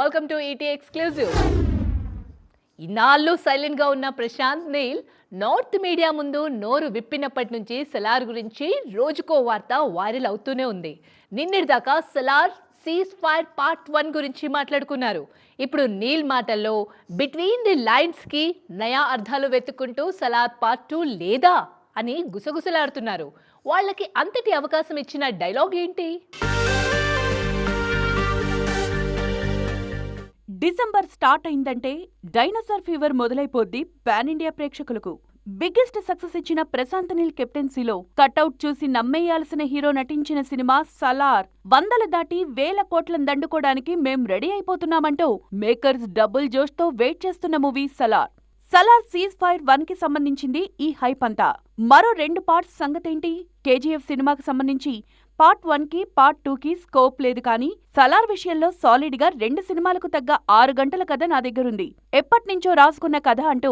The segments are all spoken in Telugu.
Welcome to ET exclusive. ఇన్నాళ్ళు సైలెంట్గా ఉన్న ప్రశాంత్ నీల్ నార్త్ మీడియా ముందు నోరు విప్పినప్పటి నుంచి సలార్ గురించి రోజుకో వార్త వైరల్ అవుతూనే ఉంది. నిన్నటిదాకా సలార్ సీజ్ ఫైర్ పార్ట్ 1 గురించి మాట్లాడుకున్నారు. ఇప్పుడు నీల్ మాటల్లో బిట్వీన్ ది లైన్స్కి నయా అర్థాలు వెతుక్కుంటూ సలార్ పార్ట్ 2 లేదా అని గుసగుసలాడుతున్నారు. వాళ్ళకి అంతటి అవకాశం ఇచ్చిన డైలాగ్ ఏంటి? డిసెంబర్ స్టార్ట్ అయిందంటే డైనోసార్ ఫీవర్ మొదలైపోద్ది పాన్ ఇండియా ప్రేక్షకులకు. బిగ్గెస్ట్ సక్సెస్ ఇచ్చిన ప్రశాంత్ నీల్ కెప్టెన్సీలో కట్అవుట్ చూసి నమ్మేయాల్సిన హీరో నటించిన సినిమా సలార్. 100 దాటి 1000 కోట్లను దండుకోవడానికి మేం రెడీ అయిపోతున్నామంటూ మేకర్స్ డబుల్ జోష్తో వెయిట్ చేస్తున్న movie Salaar. Salaar cease fire 1కి సంబంధించింది ఈ హైప్ అంతా. మరో 2 పార్ట్స్ సంగతేంటి? కేజీఎఫ్ సినిమాకి సంబంధించి పార్ట్ 1కి పార్ట్ 2కి స్కోప్ లేదు, కానీ సలార్ విషయంలో సాలిడ్ గా 2 సినిమాలకు తగ్గ 6 గంటల కథ నా దగ్గరుంది. ఎప్పటినుంచో రాసుకున్న కథ అంటూ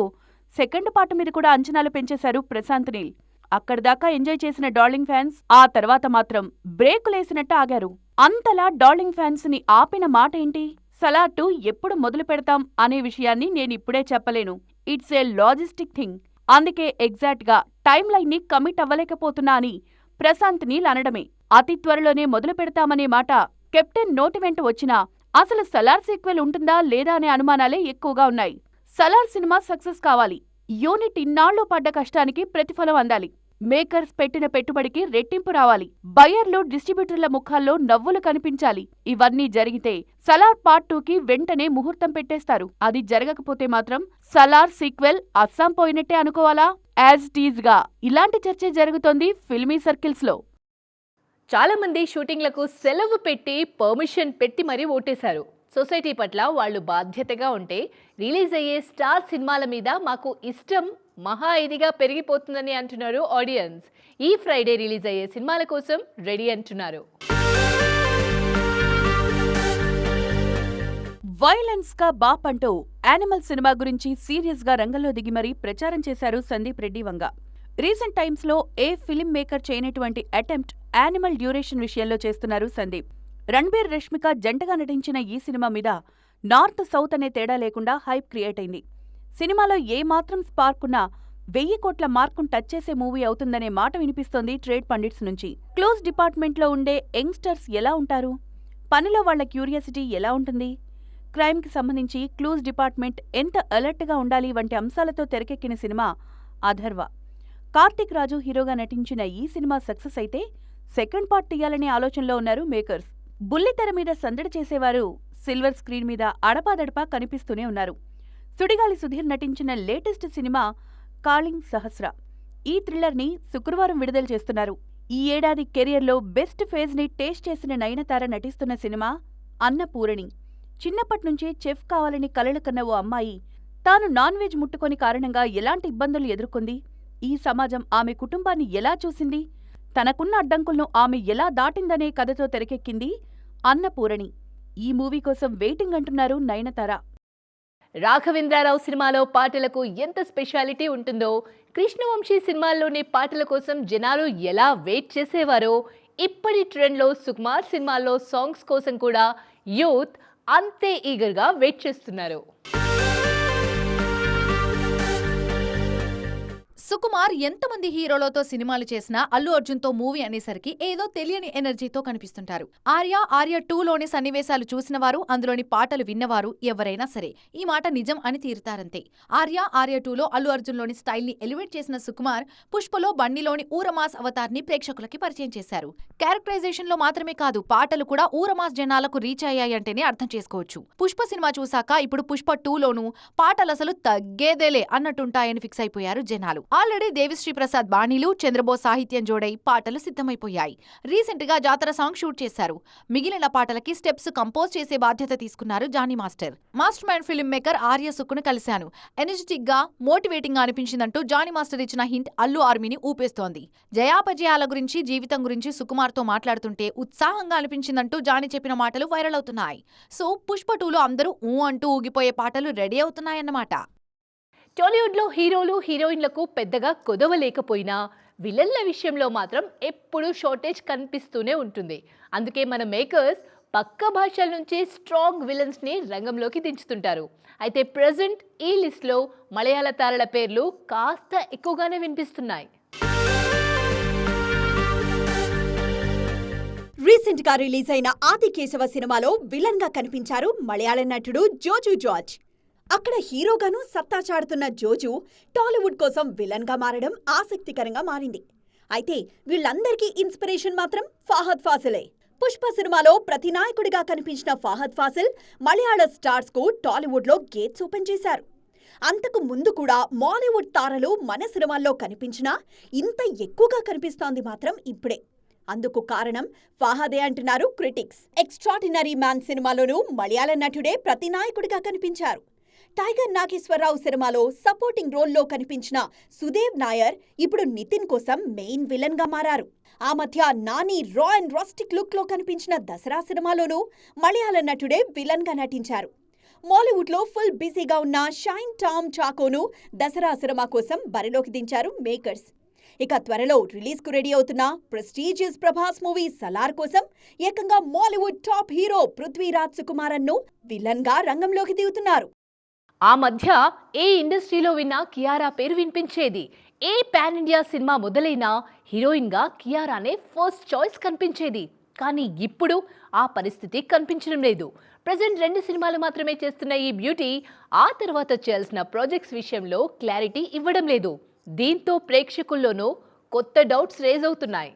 సెకండ్ పార్ట్ మీద కూడా అంచనాలు పెంచేశారు ప్రశాంత్ నీల్. అక్కడిదాకా ఎంజాయ్ చేసిన డార్లింగ్ ఫ్యాన్స్ ఆ తర్వాత మాత్రం బ్రేకులేసినట్టు ఆగారు. అంతలా డార్లింగ్ ఫ్యాన్స్ ని ఆపిన మాట ఏంటి? సలార్ 2 ఎప్పుడు మొదలు పెడతాం అనే విషయాన్ని నేనిప్పుడే చెప్పలేను. It's a logistic thing. అందుకే ఎగ్జాక్ట్ గా టైం లైన్ ని కమిట్ అవ్వలేకపోతున్నా అని ప్రశాంత్ నీల్ అనడమే. అతి త్వరలోనే మొదలు పెడతామనే మాట కెప్టెన్ నోటి వెంట వచ్చినా అసలు సలార్ సీక్వెల్ ఉంటుందా లేదా అనే అనుమానాలే ఎక్కువగా ఉన్నాయి. సలార్ సినిమా సక్సెస్ కావాలి. యూనిట్ ఇన్నాళ్లు పడ్డ కష్టానికి ప్రతిఫలం అందాలి. మేకర్స్ పెట్టిన పెట్టుబడికి రెట్టింపు రావాలి. బయ్యర్లు డిస్ట్రిబ్యూటర్ల ముఖాల్లో నవ్వులు కనిపించాలి. ఇవన్నీ జరిగితే సలార్ పార్ట్ 2కి వెంటనే ముహూర్తం పెట్టేస్తారు. అది జరగకపోతే మాత్రం సలార్ సీక్వెల్ అస్సాం పోయినట్టే అనుకోవాలా? యాజ్ టీజ్ గా ఇలాంటి చర్చ జరుగుతోంది ఫిల్మీ సర్కిల్స్ లో. చాలా మంది షూటింగ్లకు సెలవు పెట్టి పర్మిషన్ పెట్టి మరీ ఓటేశారు. సొసైటీ పట్ల వాళ్ళు బాధ్యతగా ఉంటే రిలీజ్ అయ్యే స్టార్ సినిమాల మీద మాకు ఇష్టం మహా ఇదిగా పెరిగిపోతుందని అంటున్నారు ఆడియన్స్. ఈ ఫ్రైడే రిలీజ్ అయ్యే సినిమాల కోసం రెడీ అంటున్నారు. వైలెన్స్ కా బాప్ అంటూ యానిమల్ సినిమా గురించి సీరియస్ గా రంగంలో దిగి మరీ ప్రచారం చేశారు సందీప్ రెడ్డి వంగ. రీసెంట్ టైమ్స్ లో ఏ ఫిల్మ్ మేకర్ చేయనటువంటి అటెంప్ట్ యానిమల్ డ్యూరేషన్ విషయంలో చేస్తున్నారు సందీప్. రణ్బీర్ రష్మిక జంటగా నటించిన ఈ సినిమా మీద నార్త్ సౌత్ అనే తేడా లేకుండా హైప్ క్రియేట్ అయింది. సినిమాలో ఏమాత్రం స్పార్క్ ఉన్నా 1000 కోట్ల మార్కును టచ్ చేసే మూవీ అవుతుందనే మాట వినిపిస్తోంది ట్రేడ్ పండిట్స్ నుంచి. క్లోజ్ డిపార్ట్మెంట్లో ఉండే యంగ్స్టర్స్ ఎలా ఉంటారు? పనిలో వాళ్ల క్యూరియాసిటీ ఎలా ఉంటుంది? క్రైమ్కి సంబంధించి క్లూజ్ డిపార్ట్మెంట్ ఎంత అలర్ట్గా ఉండాలి వంటి అంశాలతో తెరకెక్కిన సినిమా అథర్వ. కార్తిక్ రాజు హీరోగా నటించిన ఈ సినిమా సక్సెస్ అయితే సెకండ్ పార్ట్ తీయాలనే ఆలోచనలో ఉన్నారు మేకర్స్. బుల్లితెర మీద సందడి చేసేవారు సిల్వర్ స్క్రీన్ మీద అడపాదడపా కనిపిస్తూనే ఉన్నారు. సుడిగాలి సుధీర్ నటించిన లేటెస్ట్ సినిమా కాళింగ్ సహస్ర. ఈ థ్రిల్లర్ని శుక్రవారం విడుదల చేస్తున్నారు. ఈ ఏడాది కెరియర్లో బెస్ట్ ఫేజ్ ని టేస్ట్ చేసిన నయనతార నటిస్తున్న సినిమా అన్నపూరణి. చిన్నప్పట్నుంచే చెఫ్ కావాలని కలలు కన్న ఓ అమ్మాయి తాను నాన్ వెజ్ ముట్టుకొని కారణంగా ఎలాంటి ఇబ్బందులు ఎదుర్కొంది? ఈ సమాజం ఆమె కుటుంబాన్ని ఎలా చూసింది? తనకున్న అడ్డంకులను ఆమె ఎలా దాటిందనే కథతో తెరకెక్కింది అన్నపూరణి. ఈ మూవీ కోసం వెయిటింగ్ అంటున్నారు నయనతార. రాఘవేంద్రరావు సినిమాలో పాటలకు ఎంత స్పెషాలిటీ ఉంటుందో, కృష్ణవంశీ సినిమాల్లోని పాటల కోసం జనాలు ఎలా వెయిట్ చేసేవారో, ఇప్పటి ట్రెండ్లో సుకుమార్ సినిమాల్లో సాంగ్స్ కోసం కూడా యూత్ అంతే ఈగర్గా వెయిట్ చేస్తున్నారు. సుకుమార్ ఎంతమంది హీరోలతో సినిమాలు చేసినా అల్లు అర్జున్తో మూవీ అనేసరికి ఏదో తెలియని ఎనర్జీతో కనిపిస్తుంటారు. ఆర్య 2లోని సన్నివేశాలు చూసిన వారు, అందులోని పాటలు విన్నవారు ఎవరైనా సరే ఈ మాట నిజం అని తీరుతారంతే. ఆర్య 2లో అల్లు అర్జున్లోని స్టైల్ని ఎలివేట్ చేసిన సుకుమార్ పుష్పలో బండిలోని ఊరమాస్ అవతార్ని ప్రేక్షకులకి పరిచయం చేశారు. క్యారెక్టరైజేషన్లో మాత్రమే కాదు, పాటలు కూడా ఊరమాస్ జనాలకు రీచ్ అయ్యాయంటేనే అర్థం చేసుకోవచ్చు. పుష్ప సినిమా చూశాక ఇప్పుడు పుష్ప 2లోనూ పాటలు అసలు తగ్గేదేలే అన్నట్టుంటాయని ఫిక్స్ అయిపోయారు జనాలు. ఆల్రెడీ దేవిశ్రీ ప్రసాద్ బాణీలు, చంద్రబోస్ సాహిత్యం జోడై పాటలు సిద్ధమైపోయాయి. రీసెంట్ గా జాతర సాంగ్ షూట్ చేశారు. మిగిలిన పాటలకి స్టెప్స్ కంపోజ్ చేసే బాధ్యత తీసుకున్నారు Jani master. Mastermind film maker Arya సుక్కును కలిశాను. ఎనర్జెటిక్ గా, మోటివేటింగ్ గా అనిపించిందంటూ జానీ మాస్టర్ ఇచ్చిన హింట్ అల్లు ఆర్మీని ఊపేస్తోంది. జయాపజయాల గురించి, జీవితం గురించి సుకుమార్ తో మాట్లాడుతుంటే ఉత్సాహంగా అనిపించిందంటూ జానీ చెప్పిన మాటలు వైరల్ అవుతున్నాయి. సో పుష్ప 2లో అందరూ అంటూ ఊగిపోయే పాటలు రెడీ అవుతున్నాయన్నమాట. టాలీవుడ్లో హీరోలు హీరోయిన్లకు పెద్దగా కొదవలేకపోయినా విలన్ల విషయంలో మాత్రం ఎప్పుడూ షార్టేజ్ కనిపిస్తూనే ఉంటుంది. అందుకే మన మేకర్స్ పక్క భాషల నుంచి స్ట్రాంగ్ విలన్స్ ని రంగంలోకి దించుతుంటారు. అయితే ప్రెజెంట్ ఈ లిస్ట్ లో మలయాళ తారల పేర్లు కాస్త ఎక్కువగానే వినిపిస్తున్నాయి. రీసెంట్ గా రిలీజ్ అయిన ఆదికేశవ సినిమాలో విలన్ గా కనిపించారు మలయాళ నటుడు జోజు జార్జ్. అక్కడ హీరోగాను సత్తా చాటుతున్న జోజు టాలీవుడ్ కోసం విలన్ గా మారడం ఆసక్తికరంగా మారింది. అయితే వీళ్ళందరికీ ఇన్స్పిరేషన్ మాత్రం ఫహద్ ఫాసిలే. పుష్ప సినిమాలో ప్రతినాయకుడిగా కనిపించిన ఫహద్ ఫాసిల్ మలయాళ స్టార్స్ కు టాలీవుడ్ లో గేట్స్ ఓపెన్ చేశారు. అంతకు ముందు కూడా మాలీవుడ్ తారలు మన సినిమాల్లో కనిపించినా ఇంత ఎక్కువగా కనిపిస్తోంది మాత్రం ఇప్పుడే. అందుకు కారణం ఫహదే అంటున్నారు క్రిటిక్స్. ఎక్స్ట్రాడినరీ మ్యాన్ సినిమాలోనూ మలయాళ నటుడే ప్రతినాయకుడిగా కనిపించారు. టైగర్ నాగేశ్వరరావు సినిమాలో సపోర్టింగ్ రోల్లో కనిపించిన సుదేవ్ నాయర్ ఇప్పుడు నితిన్ కోసం మెయిన్ విలన్ గా మారారు. ఆ మధ్య నాని రా అండ్ రస్టిక్ లుక్ లో కనిపించిన దసరా సినిమాలోనూ మలయాళ నటుడే విలన్ గా నటించారు. మాలీవుడ్ లో ఫుల్ బిజీగా ఉన్న షైన్ టామ్ చాకోను దసరా సినిమా కోసం బరిలోకి దించారు మేకర్స్. ఇక త్వరలో రిలీజ్ కు రెడీ అవుతున్న ప్రెస్టీజియస్ ప్రభాస్ మూవీ సలార్ కోసం ఏకంగా మాలీవుడ్ టాప్ హీరో పృథ్వీరాజ్ సుకుమారన్ ను విలన్ గా రంగంలోకి దిగుతున్నారు. ఆ మధ్య ఏ ఇండస్ట్రీలో విన్నా కియారా పేరు వినిపించేది. ఏ పాన్ ఇండియా సినిమా మొదలైనా హీరోయిన్ గా కియారానే ఫస్ట్ చాయిస్ కనిపించేది. కానీ ఇప్పుడు ఆ పరిస్థితి కనిపించడం లేదు. ప్రెజెంట్ 2 సినిమాలు మాత్రమే చేస్తున్న ఈ బ్యూటీ ఆ తర్వాత చేయాల్సిన ప్రాజెక్ట్స్ విషయంలో క్లారిటీ ఇవ్వడం లేదు. దీంతో ప్రేక్షకుల్లోనూ కొత్త డౌట్స్ రేజ్ అవుతున్నాయి.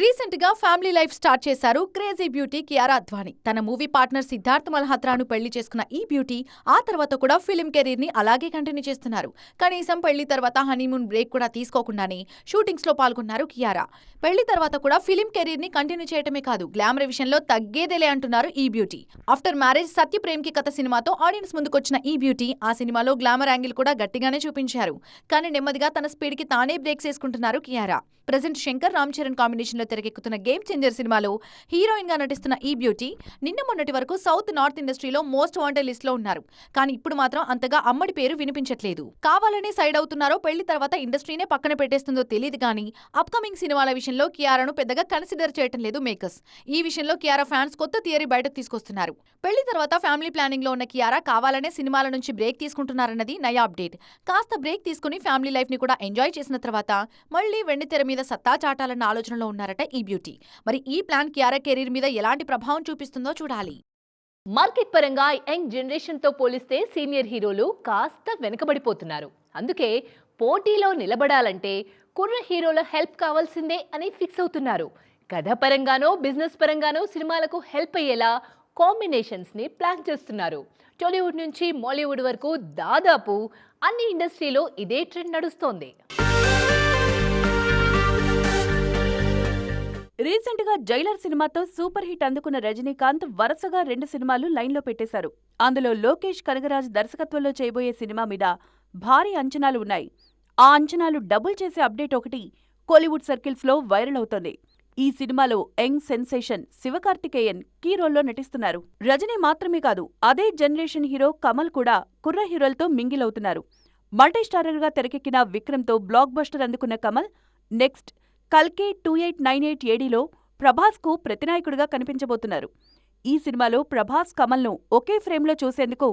రీసెంట్ గా ఫ్యామిలీ లైఫ్ స్టార్ట్ చేశారు క్రేజీ బ్యూటీ కియారా అద్వానీ. తన మూవీ పార్ట్నర్ సిద్ధార్థ్ మల్హోత్రాను పెళ్లి చేసుకున్న ఈ బ్యూటీ ఆ తర్వాత కూడా ఫిలిం కెరీర్ ని అలాగే కంటిన్యూ చేస్తున్నారు. కనీసం పెళ్లి తర్వాత హనీమూన్ బ్రేక్ కూడా తీసుకోకుండానే షూటింగ్స్ లో పాల్గొన్నారు కియారా. పెళ్లి తర్వాత కూడా ఫిలిం కెరీర్ ని కంటిన్యూ చేయటమే కాదు, గ్లామర్ విషయంలో తగ్గేదేలే అంటున్నారు ఈ బ్యూటీ. ఆఫ్టర్ మ్యారేజ్ సత్య ప్రేమ్ కి కథ సినిమాతో ఆడియన్స్ ముందుకొచ్చిన ఈ బ్యూటీ ఆ సినిమాలో గ్లామర్ యాంగిల్ కూడా గట్టిగానే చూపించారు. కానీ నెమ్మదిగా తన స్పీడ్ కి తానే బ్రేక్స్ వేసుకుంటున్నారు కియారా. ప్రెజెంట్ శంకర్ రామ్ చరణ్ కాంబినేషన్ లో తెరకెక్కుతున్న గేమ్ చేంజర్ సినిమాలో హీరోయిన్ గా నటిస్తున్న ఈ బ్యూటీ నిన్న మొన్నటి వరకు సౌత్ నార్త్ ఇండస్ట్రీలో మోస్ట్ వాంటెడ్ లిస్ట్ లో ఉన్నారు. కానీ ఇప్పుడు మాత్రం అంతగా అమ్మడి పేరు వినిపించట్లేదు. కావాలని సైడ్ అవుతున్నారో పెళ్లి తర్వాత ఇండస్ట్రీనే పక్కన పెట్టేస్తుందో తెలియదు కానీ అప్కమింగ్ సినిమాల విషయంలో కియారాను పెద్దగా కన్సిడర్ చేయటం లేదు మేకర్స్. ఈ విషయంలో కియారా ఫ్యాన్స్ కొత్త థియరీ బయటకు తీసుకొస్తున్నారు. పెళ్లి తర్వాత ఫ్యామిలీ ప్లానింగ్ లో ఉన్న కియారా కావాలనే సినిమాల నుంచి బ్రేక్ తీసుకుంటున్నారన్నది నయా అప్డేట్. కాస్త బ్రేక్ తీసుకుని ఫ్యామిలీ లైఫ్ ని కూడా ఎంజాయ్ చేసిన తర్వాత మళ్లీ వెండితెర మీద సత్తా చాటాలన్న ఆలోచనలో ఉన్నారట ఈ బ్యూటీ. మరి ఈ ప్లాన్ కియారా కెరీర్ మీద ఎలాంటి ప్రభావం చూపిస్తుందో చూడాలి. మార్కెట్ పరంగా యంగ్ జనరేషన్ తో పోలిస్తే సీనియర్ హీరోలు కాస్త వెనకబడిపోతున్నారు. అందుకే పోటీలో నిలబడాలంటే కుర్ర హీరోల హెల్ప్ కావాల్సిందే అని ఫిక్స్ అవుతున్నారు. కథ పరంగానో బిజినెస్ పరంగానో సినిమాలకు హెల్ప్ అయ్యేలా కాంబినేషన్స్ ని ప్లాన్ చేస్తున్నారు. టాలీవుడ్ నుంచి మాలీవుడ్ వరకు దాదాపు అన్ని ఇండస్ట్రీలో ఇదే ట్రెండ్ నడుస్తోంది. రీసెంట్ గా జైలర్ సినిమాతో సూపర్ హిట్ అందుకున్న రజనీకాంత్ వరుసగా 2 సినిమాలు లైన్లో పెట్టేశారు. అందులో లోకేష్ కనగరాజ్ దర్శకత్వంలో చేయబోయే సినిమా మీద భారీ అంచనాలు ఉన్నాయి. ఆ అంచనాలు డబుల్ చేసే అప్డేట్ ఒకటి కోలీవుడ్ సర్కిల్స్ లో వైరల్ అవుతోంది. ఈ సినిమాలో యంగ్ సెన్సేషన్ శివకార్తికేయన్ కీ రోల్లో నటిస్తున్నారు. రజనీ మాత్రమే కాదు, అదే జనరేషన్ హీరో కమల్ కూడా కుర్ర హీరోలతో మింగిల్ అవుతున్నారు. మల్టీస్టారర్ గా తెరకెక్కిన విక్రమ్తో బ్లాక్ బస్టర్ అందుకున్న కమల్ నెక్స్ట్ కల్కి 2898 ఏడీలో ప్రభాస్కు ప్రతినాయకుడిగా కనిపించబోతున్నారు. ఈ సినిమాలో ప్రభాస్ కమల్ను ఒకే ఫ్రేమ్లో చూసేందుకు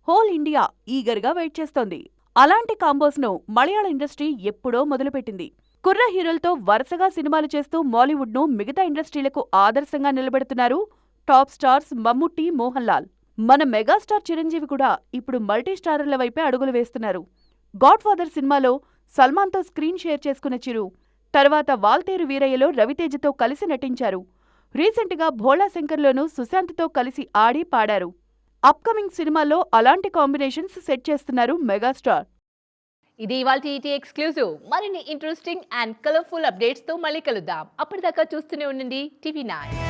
హోల్ ఇండియా ఈగర్గా వెయిట్ చేస్తోంది. అలాంటి కాంబోస్ను మలయాళ ఇండస్ట్రీ ఎప్పుడో మొదలుపెట్టింది. కుర్ర హీరోలతో వరుసగా సినిమాలు చేస్తూ మాలీవుడ్ను మిగతా ఇండస్ట్రీలకు ఆదర్శంగా నిలబెడుతున్నారు టాప్ స్టార్స్ మమ్ముట్టి, మోహన్ లాల్. మన మెగాస్టార్ చిరంజీవి కూడా ఇప్పుడు మల్టీస్టారర్ల వైపే అడుగులు వేస్తున్నారు. గాడ్ ఫాదర్ సినిమాలో సల్మాన్తో స్క్రీన్ షేర్ చేసుకున్న చిరు తర్వాత వాల్తేరు వీరయ్యలో రవితేజతో కలిసి నటించారు. రీసెంట్గా భోళా శంకర్లోనూ సుశాంత్తో కలిసి ఆడి పాడారు. అప్కమింగ్ సినిమాల్లో అలాంటి కాంబినేషన్స్ సెట్ చేస్తున్నారు మెగాస్టార్. ఇది ఇవాల్టి ఈటీ ఎక్స్క్లూజివ్. మరిన్ని ఇంట్రెస్టింగ్ అండ్ కలర్ఫుల్ అప్డేట్స్ తో మళ్ళీ కలుద్దాం. అప్పటిదాకా చూస్తూనే ఉండండి టీవీ9.